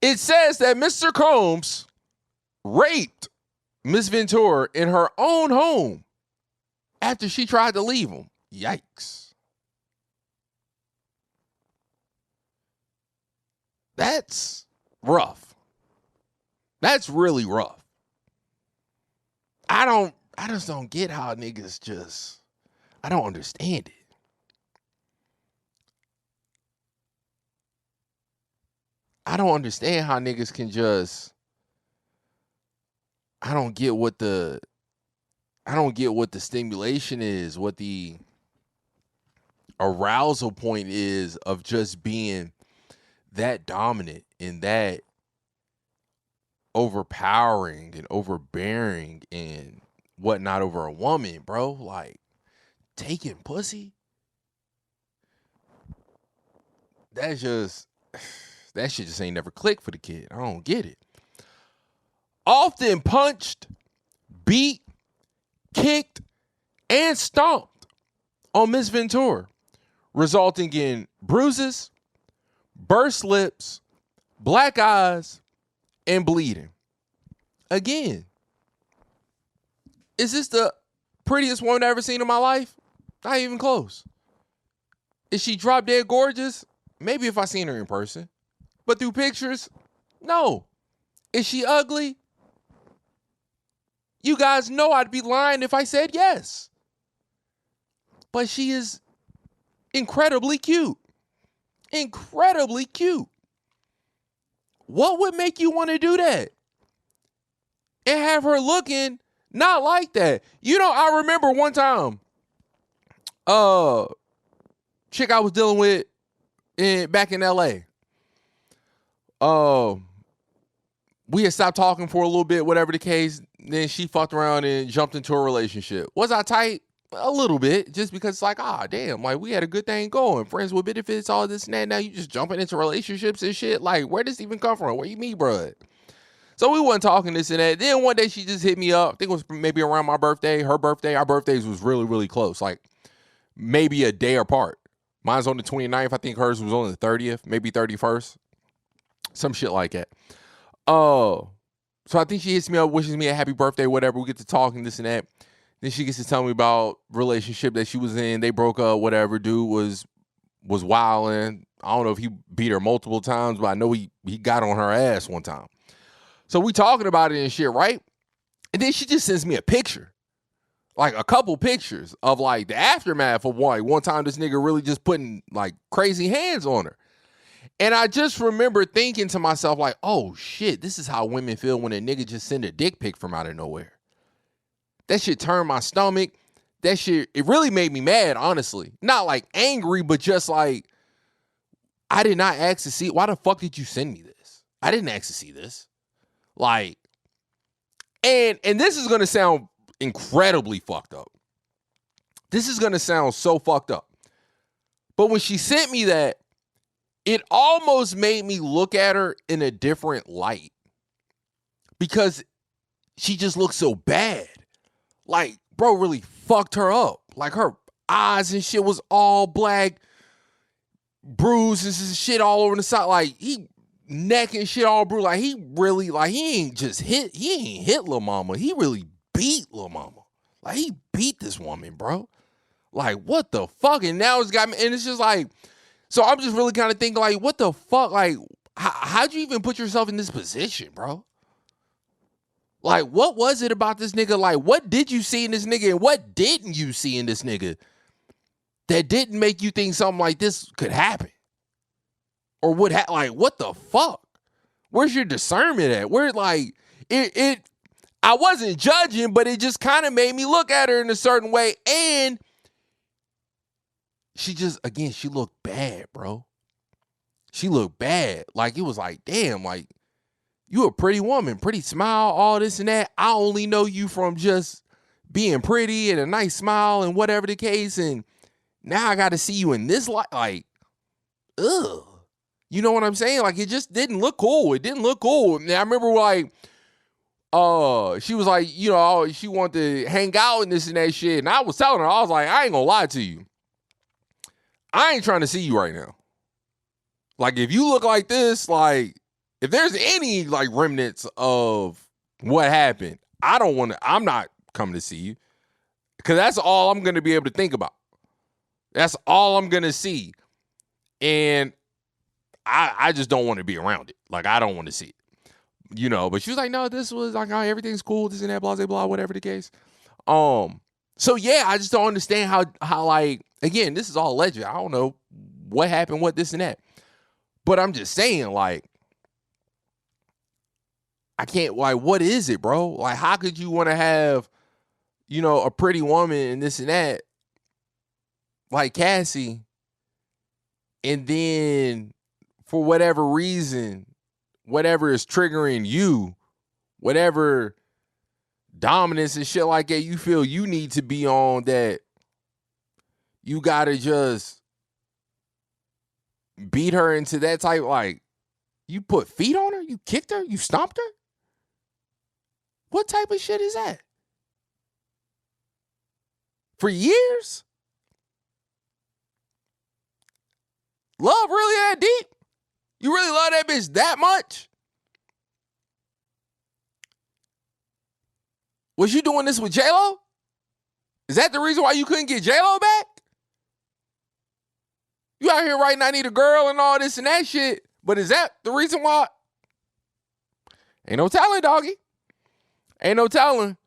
It says that Mr. Combs raped Miss Ventura in her own home after she tried to leave him. Yikes. That's rough. That's really rough. I just don't get how niggas just, I don't understand it. I don't understand how niggas can just, I don't get what the stimulation is, what the arousal point is of just being that dominant and that overpowering and overbearing and whatnot over a woman, bro. Like, taking pussy? That shit just ain't never clicked for the kid. I don't get it. Often punched, beat, kicked, and stomped on Miss Ventura, resulting in bruises, burst lips, black eyes, and bleeding. Again, is this the prettiest woman I've ever seen in my life? Not even close. Is she drop dead gorgeous? Maybe if I seen her in person. But through pictures, no. Is she ugly? You guys know I'd be lying if I said yes. But she is incredibly cute. Incredibly cute. What would make you want to do that? And have her looking not like that. You know, I remember one time, chick I was dealing with back in LA. We had stopped talking for a little bit, whatever the case. Then she fucked around and jumped into a relationship. Was I tight? A little bit, just because it's like, damn, like we had a good thing going. Friends with benefits, all this and that. Now you just jumping into relationships and shit. Like, where does this even come from? Where you meet, bro? So we wasn't talking this and that. Then one day she just hit me up. I think it was maybe around my birthday, her birthday. Our birthdays was really, really close. Like maybe a day apart. Mine's on the 29th. I think hers was on the 30th, maybe 31st. Some shit like that. So I think she hits me up, wishes me a happy birthday, whatever. We get to talking this and that. Then she gets to tell me about relationship that she was in. They broke up, whatever. Dude was wilding. I don't know if he beat her multiple times, but I know he got on her ass one time. So we talking about it and shit, right? And then she just sends me a picture. Like a couple pictures of like the aftermath of one time this nigga really just putting like crazy hands on her. And I just remember thinking to myself like, oh shit, this is how women feel when a nigga just send a dick pic from out of nowhere. That shit turned my stomach. That shit, it really made me mad, honestly. Not like angry, but just like, I did not ask to see. Why the fuck did you send me this? I didn't ask to see this. Like, and this is going to sound incredibly fucked up. This is going to sound so fucked up. But when she sent me that, it almost made me look at her in a different light. Because she just looked so bad. Like, bro really fucked her up. Like, her eyes and shit was all black. Bruises and shit all over the side. Like, he neck and shit all bruised. Like, he really, like, he ain't hit Lil Mama. He really beat Lil Mama. Like, he beat this woman, bro. Like, what the fuck? And now it's got me, and it's just like, so I'm just really kind of thinking, like, what the fuck? Like, how'd you even put yourself in this position, bro? Like, what was it about this nigga? Like, what did you see in this nigga and what didn't you see in this nigga that didn't make you think something like this could happen? Or would like, what the fuck? Where's your discernment at? Where, like, I wasn't judging, but it just kind of made me look at her in a certain way. And she just, again, she looked bad, bro. She looked bad. Like, it was like, damn, like, you a pretty woman, pretty smile, all this and that. I only know you from just being pretty and a nice smile and whatever the case. And now I got to see you in this light. Like, ugh. You know what I'm saying? Like, it just didn't look cool. It didn't look cool. And I remember, like, she was like, you know, she wanted to hang out and this and that shit. And I was telling her, I was like, I ain't gonna lie to you. I ain't trying to see you right now. Like, if you look like this, like, if there's any like remnants of what happened, I'm not coming to see you. Because that's all I'm going to be able to think about. That's all I'm going to see. And I just don't want to be around it. Like, I don't want to see it. You know, but she was like, no, this was like, oh, everything's cool. This and that, blah, blah, blah, whatever the case. So yeah, I just don't understand how like, again, this is all alleged. I don't know what happened, what this and that. But I'm just saying, like, I can't, like, what is it, bro? Like, how could you want to have, you know, a pretty woman and this and that, like Cassie, and then for whatever reason, whatever is triggering you, whatever dominance and shit like that you feel you need to be on, that you gotta just beat her into that type, like, you put feet on her? You kicked her? You stomped her? What type of shit is that? For years? Love really that deep? You really love that bitch that much? Was you doing this with J-Lo? Is that the reason why you couldn't get J-Lo back? You out here writing I need a girl and all this and that shit, but is that the reason why? Ain't no telling, doggy. Ain't no telling.